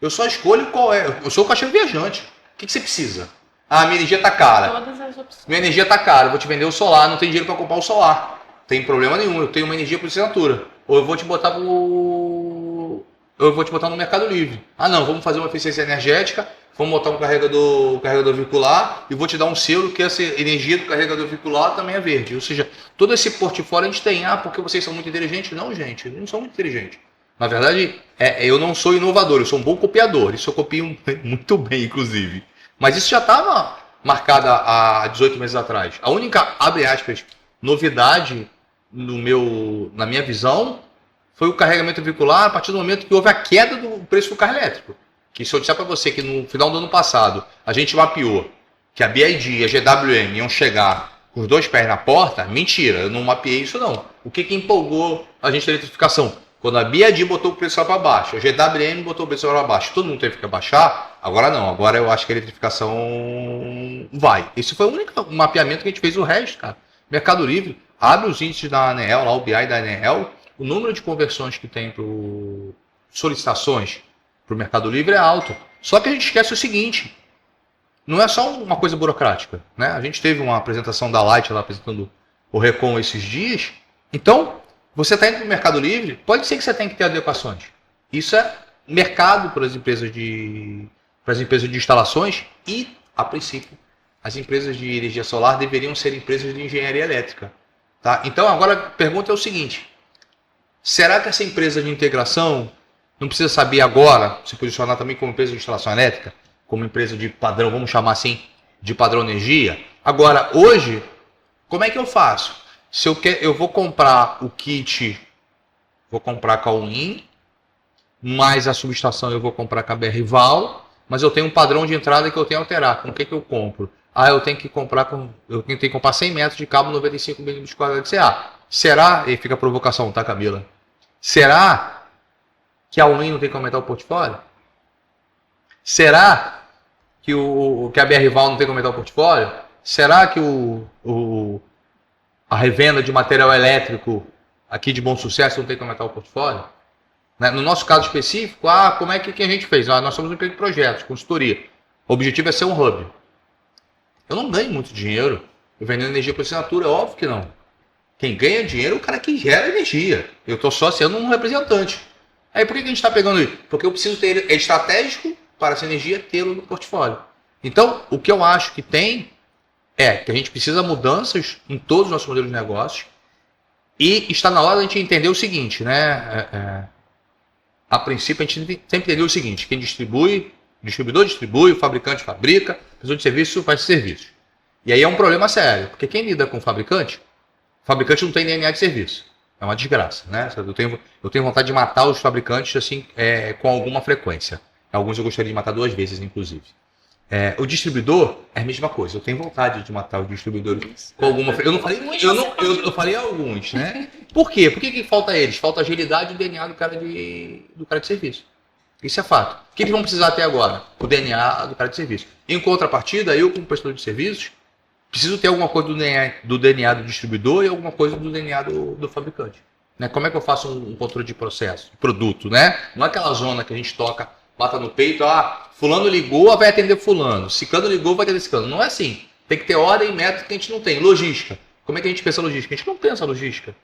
eu só escolho qual é. Eu sou o caixeiro viajante. O que você precisa? Ah, minha energia está cara. Todas as opções. Minha energia está cara, eu vou te vender o solar, não tem dinheiro para comprar o solar. Não tem problema nenhum, eu tenho uma energia por assinatura. Ou eu vou te botar no Mercado Livre. Ah não, vamos fazer uma eficiência energética, vamos botar um carregador veicular e vou te dar um selo que essa energia do carregador veicular também é verde. Ou seja, todo esse portfólio a gente tem. Ah, porque vocês são muito inteligentes? Não, gente, eu não sou muito inteligente. Na verdade, eu não sou inovador, eu sou um bom copiador. Isso eu copio muito bem, inclusive. Mas isso já estava marcado há 18 meses atrás. A única, abre aspas, novidade na minha visão foi o carregamento veicular a partir do momento que houve a queda do preço do carro elétrico. Que se eu disser para você que no final do ano passado a gente mapeou que a BID e a GWM iam chegar com os 2 pés na porta, mentira, eu não mapeei isso não. O que empolgou a gente da eletrificação? Quando a BID botou o preço lá para baixo, a GWM botou o preço lá para baixo, todo mundo teve que abaixar, agora não, agora eu acho que a eletrificação vai. Esse foi o único mapeamento que a gente fez. O resto, cara, Mercado Livre, abre os índices da ANEEL, lá o BI da ANEEL, o número de conversões que tem para solicitações para o Mercado Livre é alto. Só que a gente esquece o seguinte, não é só uma coisa burocrática, né? A gente teve uma apresentação da Light lá apresentando o Recon esses dias, então você está indo para o Mercado Livre, pode ser que você tenha que ter adequações. Isso é mercado para as empresas de instalações e, a princípio, as empresas de energia solar deveriam ser empresas de engenharia elétrica. Tá? Então, agora a pergunta é o seguinte, será que essa empresa de integração não precisa saber agora se posicionar também como empresa de instalação elétrica, como empresa de padrão, vamos chamar assim, de padrão energia? Agora, hoje, como é que eu faço? Se eu vou comprar o kit, vou comprar com a Win, mais a subestação eu vou comprar com a BR-Val, mas eu tenho um padrão de entrada que eu tenho que alterar. Com o que eu compro? Ah, eu tenho que comprar 100 metros de cabo 95 milímetros quadrados de CA. Será, e fica a provocação, tá, Camila? Será que a Win não tem que aumentar o portfólio? Será que a BR-Val não tem que aumentar o portfólio? Será que a revenda de material elétrico aqui de Bom Sucesso não tem que aumentar o portfólio? No nosso caso específico, como é que a gente fez? Nós somos uma empresa de projetos, consultoria. O objetivo é ser um hub. Eu não ganho muito dinheiro vendendo energia por assinatura, é óbvio que não. Quem ganha dinheiro é o cara que gera energia. Eu estou só sendo um representante. Aí por que a gente está pegando isso? Porque eu preciso ter, é estratégico para essa energia tê-lo no portfólio. Então, o que eu acho que tem é que a gente precisa de mudanças em todos os nossos modelos de negócios e está na hora de a gente entender o seguinte, né? A princípio, a gente sempre entendeu o seguinte, quem distribui, o distribuidor distribui, o fabricante fabrica, o pessoa de serviço faz serviço. E aí é um problema sério, porque quem lida com o fabricante não tem DNA de serviço. É uma desgraça, né? Eu tenho vontade de matar os fabricantes assim, com alguma frequência. Alguns eu gostaria de matar 2 vezes, inclusive. O distribuidor é a mesma coisa. Eu tenho vontade de matar os distribuidores com alguma frequência. Eu falei alguns, né? Por quê? Por que falta eles? Falta agilidade e o DNA do cara de serviço. Isso é fato. O que eles vão precisar até agora? O DNA do cara de serviço. Em contrapartida, eu, como prestador de serviços, preciso ter alguma coisa do DNA do distribuidor e alguma coisa do DNA do fabricante. Né? Como é que eu faço um controle de processo, de produto, né? Não é aquela zona que a gente toca, bata no peito, fulano ligou, vai atender fulano, ciclano ligou, vai atender ciclano. Não é assim. Tem que ter ordem e método que a gente não tem. Logística. Como é que a gente pensa logística? A gente não pensa logística.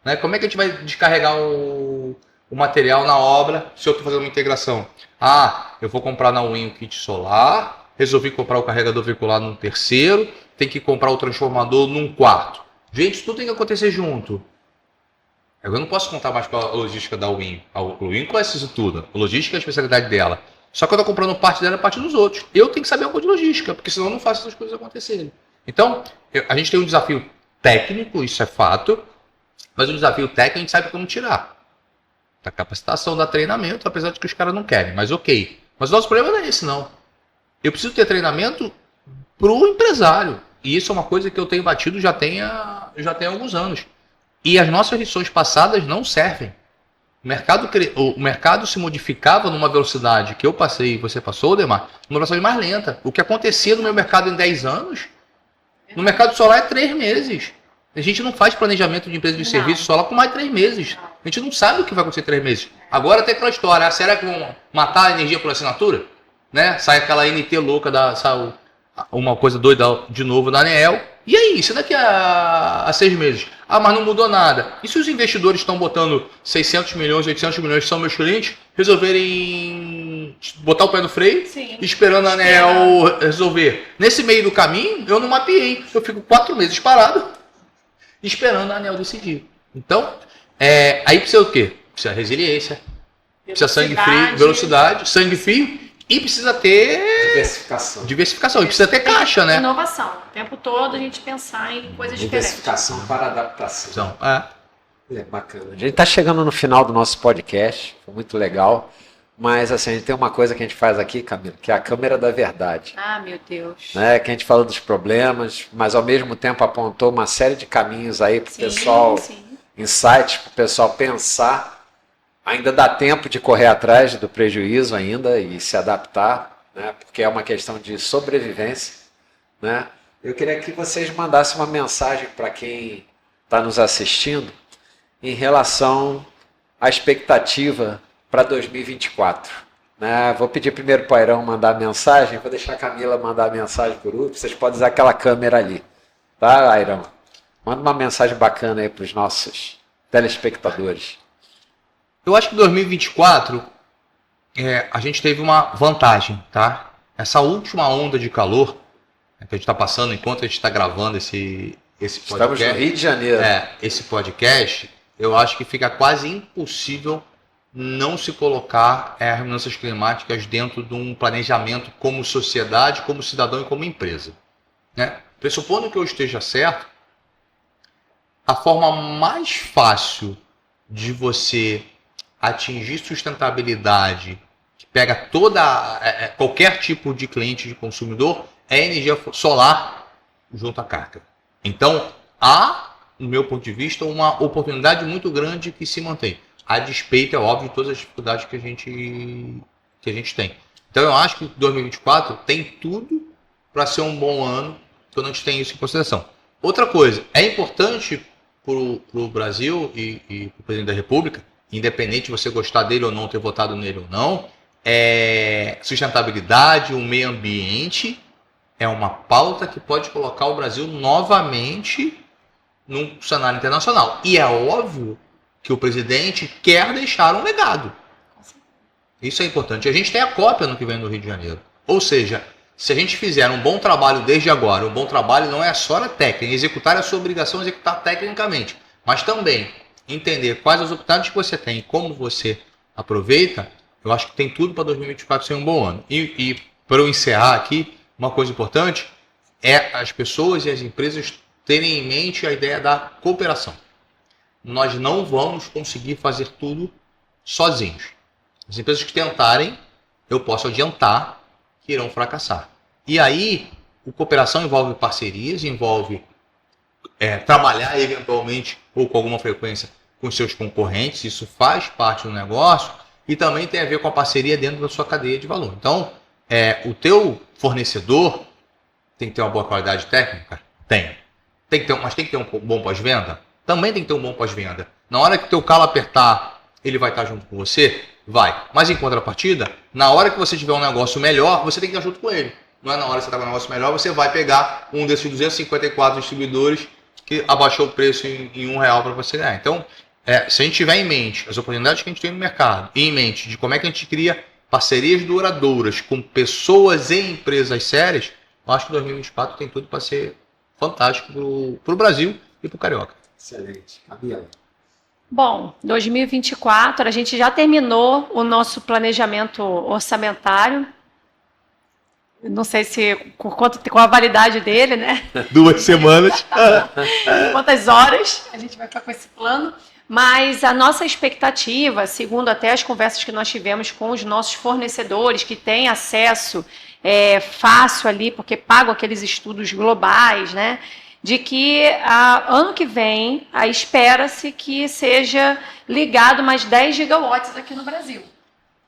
Né? Como é que a gente vai descarregar o material na obra se eu estou fazendo uma integração? Eu vou comprar na UIN o kit solar, resolvi comprar o carregador veicular num terceiro, tem que comprar o transformador num quarto. Gente, isso tudo tem que acontecer junto. Eu não posso contar mais com a logística da UIN. A UIN conhece isso tudo. A logística é a especialidade dela. Só que eu estou comprando parte dela e parte dos outros. Eu tenho que saber alguma coisa de logística, porque senão eu não faço essas coisas acontecerem. Então, a gente tem um desafio técnico, isso é fato, mas o desafio técnico a gente sabe como tirar. Da capacitação, da treinamento, apesar de que os caras não querem, mas ok. Mas o nosso problema não é esse, não. Eu preciso ter treinamento para o empresário. E isso é uma coisa que eu tenho batido já tem alguns anos. E as nossas lições passadas não servem. O mercado se modificava numa velocidade que eu passei e você passou, Demar, numa velocidade mais lenta. O que acontecia no meu mercado em 10 anos, no mercado solar é 3 meses. A gente não faz planejamento de empresa de serviço solar com mais 3 meses. A gente não sabe o que vai acontecer em 3 meses. Agora tem aquela história, será que vão matar a energia por assinatura? Né? Sai aquela NT louca, uma coisa doida de novo da ANEEL. E aí, isso daqui a 6 meses? Mas não mudou nada. E se os investidores estão botando 600 milhões, 800 milhões, que são meus clientes, resolverem botar o pé no freio, esperando a ANEEL resolver? Nesse meio do caminho, eu não mapeei. Eu fico 4 meses parado, esperando a ANEEL decidir. Então, aí precisa o quê? Precisa resiliência, precisa sangue frio, velocidade, sangue frio. E precisa ter diversificação. E precisa ter caixa, né? Inovação. O tempo todo a gente pensar em coisas diferentes. Diversificação para adaptação. É bacana. A gente está chegando no final do nosso podcast. Foi muito legal. Mas assim, a gente tem uma coisa que a gente faz aqui, Camila, que é a câmera da verdade. Meu Deus. Né? Que a gente fala dos problemas, mas ao mesmo tempo apontou uma série de caminhos aí para o pessoal, insights para o pessoal pensar. Ainda dá tempo de correr atrás do prejuízo ainda e se adaptar, né? Porque é uma questão de sobrevivência, né? Eu queria que vocês mandassem uma mensagem para quem está nos assistindo em relação à expectativa para 2024. Né? Vou pedir primeiro para o Airão mandar a mensagem, vou deixar a Camila mandar a mensagem por último, vocês podem usar aquela câmera ali. Tá, Airão? Manda uma mensagem bacana aí para os nossos telespectadores. Eu acho que em 2024 a gente teve uma vantagem, tá? Essa última onda de calor que a gente está passando enquanto a gente está gravando esse podcast. Estamos no Rio de Janeiro. Esse podcast, eu acho que fica quase impossível não se colocar as mudanças climáticas dentro de um planejamento como sociedade, como cidadão e como empresa. Né? Pressupondo que eu esteja certo, a forma mais fácil de você atingir sustentabilidade, que pega qualquer tipo de cliente, de consumidor, é energia solar junto à carga. Então, há, no meu ponto de vista, uma oportunidade muito grande que se mantém. A despeito, é óbvio, de todas as dificuldades que a gente tem. Então, eu acho que 2024 tem tudo para ser um bom ano, quando a gente tem isso em consideração. Outra coisa, é importante para o Brasil e para o presidente da República, independente de você gostar dele ou não, ter votado nele ou não, sustentabilidade, o meio ambiente é uma pauta que pode colocar o Brasil novamente num cenário internacional. E é óbvio que o presidente quer deixar um legado. Isso é importante. A gente tem a COP ano que vem no Rio de Janeiro. Ou seja, Se a gente fizer um bom trabalho desde agora, um bom trabalho não é só na técnica, executar a sua obrigação, executar tecnicamente, mas também entender quais as oportunidades que você tem, como você aproveita, eu acho que tem tudo para 2024 ser um bom ano. E para eu encerrar aqui, uma coisa importante é as pessoas e as empresas terem em mente a ideia da cooperação. Nós não vamos conseguir fazer tudo sozinhos. As empresas que tentarem, eu posso adiantar que irão fracassar. E aí, a cooperação envolve parcerias, envolve trabalhar eventualmente ou com alguma frequência com seus concorrentes, isso faz parte do negócio e também tem a ver com a parceria dentro da sua cadeia de valor. Então, o teu fornecedor tem que ter uma boa qualidade técnica? Tem. Mas tem que ter um bom pós-venda? Também tem que ter um bom pós-venda. Na hora que o teu calo apertar, ele vai estar junto com você? Vai. Mas em contrapartida, na hora que você tiver um negócio melhor, você tem que estar junto com ele. Não é na hora que você está com um negócio melhor, você vai pegar um desses 254 distribuidores que abaixou o preço em R$1 para você ganhar. Então, se a gente tiver em mente as oportunidades que a gente tem no mercado e em mente de como é que a gente cria parcerias duradouras com pessoas e empresas sérias, eu acho que 2024 tem tudo para ser fantástico para o Brasil e para o Carioca. Excelente. Gabriela. Bom, 2024 a gente já terminou o nosso planejamento orçamentário. Não sei se com a validade dele, né? 2 semanas. Quantas horas a gente vai ficar com esse plano? Mas a nossa expectativa, segundo até as conversas que nós tivemos com os nossos fornecedores, que têm acesso fácil ali, porque pagam aqueles estudos globais, né? De que ano que vem espera-se que seja ligado mais 10 gigawatts aqui no Brasil,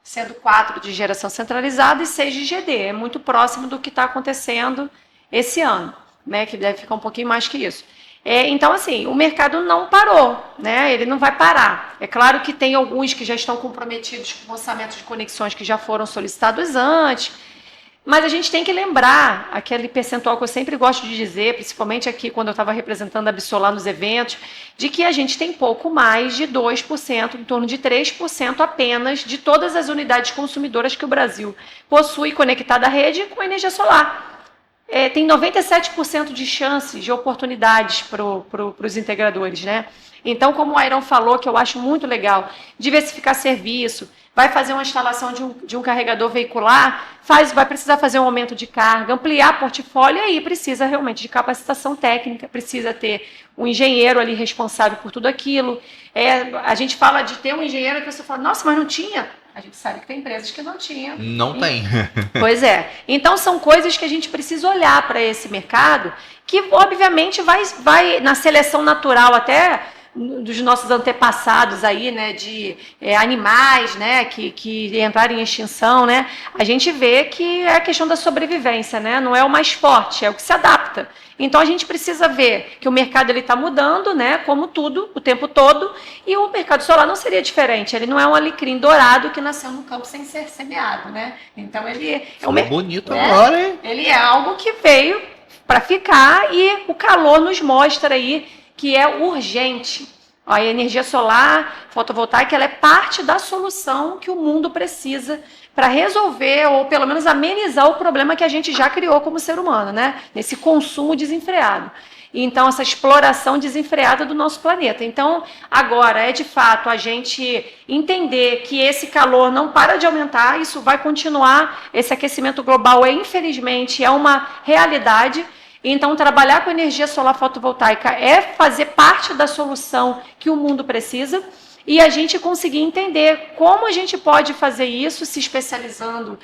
sendo 4 de geração centralizada e 6 de GD. É muito próximo do que está acontecendo esse ano, né? Que deve ficar um pouquinho mais que isso. Então, assim, o mercado não parou, né? Ele não vai parar. É claro que tem alguns que já estão comprometidos com orçamentos de conexões que já foram solicitados antes, mas a gente tem que lembrar aquele percentual que eu sempre gosto de dizer, principalmente aqui quando eu estava representando a Absolar nos eventos, de que a gente tem pouco mais de 2%, em torno de 3% apenas de todas as unidades consumidoras que o Brasil possui conectada à rede com energia solar. Tem 97% de chances, de oportunidades para os integradores, né? Então, como o Ayrton falou, que eu acho muito legal, diversificar serviço, vai fazer uma instalação de um carregador veicular, vai precisar fazer um aumento de carga, ampliar portfólio, e aí precisa realmente de capacitação técnica, precisa ter um engenheiro ali responsável por tudo aquilo. A gente fala de ter um engenheiro que você fala, nossa, mas não tinha. A gente sabe que tem empresas que não tinham. Não tem. Pois é. Então, são coisas que a gente precisa olhar para esse mercado, que, obviamente, vai na seleção natural até dos nossos antepassados aí, né, de animais, né, que entraram em extinção, né, a gente vê que é a questão da sobrevivência, né, não é o mais forte, é o que se adapta. Então a gente precisa ver que o mercado está mudando, né, como tudo, o tempo todo, e o mercado solar não seria diferente. Ele não é um alecrim dourado que nasceu no campo sem ser semeado, né? Então ele bonito agora, hein? Ele é algo que veio para ficar e o calor nos mostra aí que é urgente. A energia solar fotovoltaica, ela é parte da solução que o mundo precisa para resolver ou pelo menos amenizar o problema que a gente já criou como ser humano, né? Nesse consumo desenfreado. Então, essa exploração desenfreada do nosso planeta. Então, agora é de fato a gente entender que esse calor não para de aumentar, isso vai continuar, esse aquecimento global infelizmente é uma realidade. Então, trabalhar com energia solar fotovoltaica é fazer parte da solução que o mundo precisa e a gente conseguir entender como a gente pode fazer isso se especializando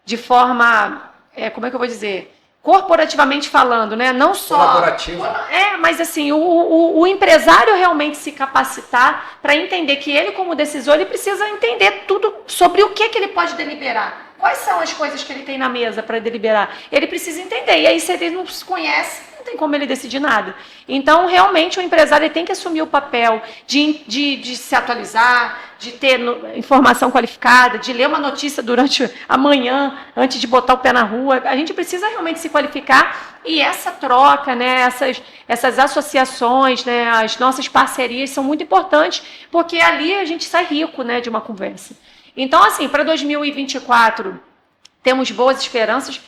de forma, como é que eu vou dizer, corporativamente falando, né? Não só... Colaborativa. Mas assim, o empresário realmente se capacitar para entender que ele, como decisor, ele precisa entender tudo sobre o que ele pode deliberar. Quais são as coisas que ele tem na mesa para deliberar? Ele precisa entender. E aí, se ele não se conhece, não tem como ele decidir nada. Então, realmente, o empresário tem que assumir o papel de se atualizar, de ter informação qualificada, de ler uma notícia durante a manhã, antes de botar o pé na rua. A gente precisa realmente se qualificar. E essa troca, né, essas associações, né, as nossas parcerias são muito importantes, porque ali a gente sai rico, né, de uma conversa. Então, assim, para 2024, temos boas esperanças.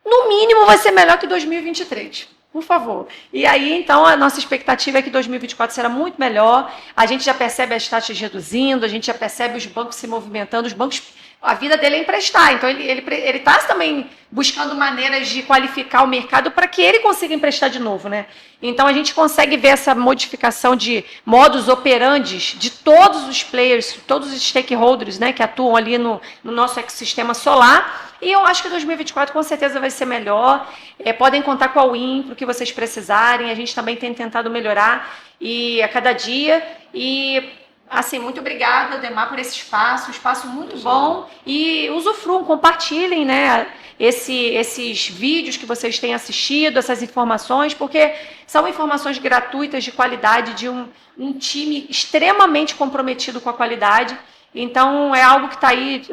No mínimo vai ser melhor que 2023. Por favor. E aí, então, a nossa expectativa é que 2024 será muito melhor. A gente já percebe as taxas reduzindo, a gente já percebe os bancos se movimentando. Os bancos, a vida dele é emprestar. Então, ele está também buscando maneiras de qualificar o mercado para que ele consiga emprestar de novo, né? Então, a gente consegue ver essa modificação de modus operandi de todos os players, todos os stakeholders, né, que atuam ali no nosso ecossistema solar. E eu acho que 2024 com certeza vai ser melhor. Podem contar com a Win para o que vocês precisarem. A gente também tem tentado melhorar e a cada dia. E, assim, muito obrigada, Ademar, por esse espaço. Um espaço muito bom. E usufruam, compartilhem, né, esses vídeos que vocês têm assistido, essas informações, porque são informações gratuitas de qualidade de um time extremamente comprometido com a qualidade. Então, é algo que está aí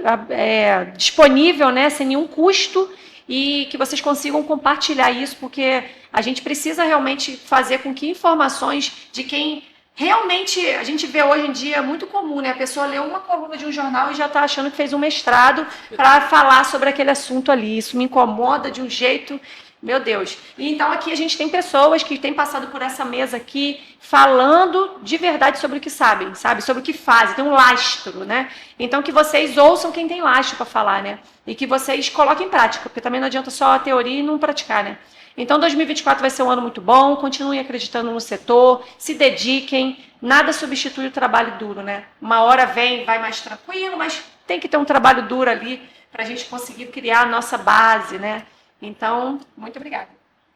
disponível, né, sem nenhum custo, e que vocês consigam compartilhar isso, porque a gente precisa realmente fazer com que informações de quem realmente, a gente vê hoje em dia, é muito comum, né, a pessoa lê uma coluna de um jornal e já está achando que fez um mestrado para falar sobre aquele assunto ali. Isso me incomoda de um jeito... Meu Deus. E então aqui a gente tem pessoas que têm passado por essa mesa aqui falando de verdade sobre o que sabem, sabe? Sobre o que fazem, tem um lastro, né? Então que vocês ouçam quem tem lastro para falar, né? E que vocês coloquem em prática, porque também não adianta só a teoria e não praticar, né? Então 2024 vai ser um ano muito bom, continuem acreditando no setor, se dediquem, nada substitui o trabalho duro, né? Uma hora vem, vai mais tranquilo, mas tem que ter um trabalho duro ali para a gente conseguir criar a nossa base, né? Então, muito obrigada.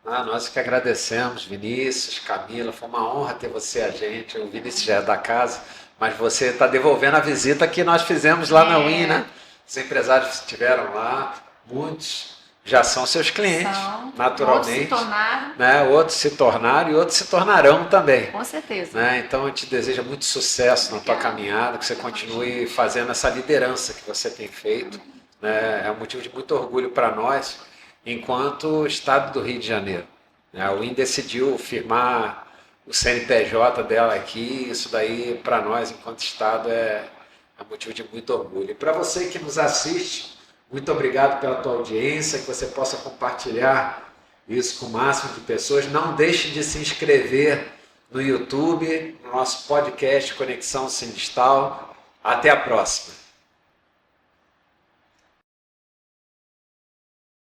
Nós que agradecemos, Vinícius, Camila, foi uma honra ter você a gente. O Vinícius já é da casa, mas você está devolvendo a visita que nós fizemos lá na Win, né? Os empresários que estiveram lá, muitos já são seus clientes, naturalmente. Outros se tornaram. Né? Outros se tornaram e outros se tornarão também. Com certeza. Né? Então, eu te desejo muito sucesso na tua caminhada, que você continue fazendo essa liderança que você tem feito. Né? É um motivo de muito orgulho para nós, enquanto Estado do Rio de Janeiro. A Win decidiu firmar o CNPJ dela aqui, isso daí para nós, enquanto Estado, é motivo de muito orgulho. E para você que nos assiste, muito obrigado pela tua audiência, que você possa compartilhar isso com o máximo de pessoas. Não deixe de se inscrever no YouTube, no nosso podcast Conexão Sindistal. Até a próxima.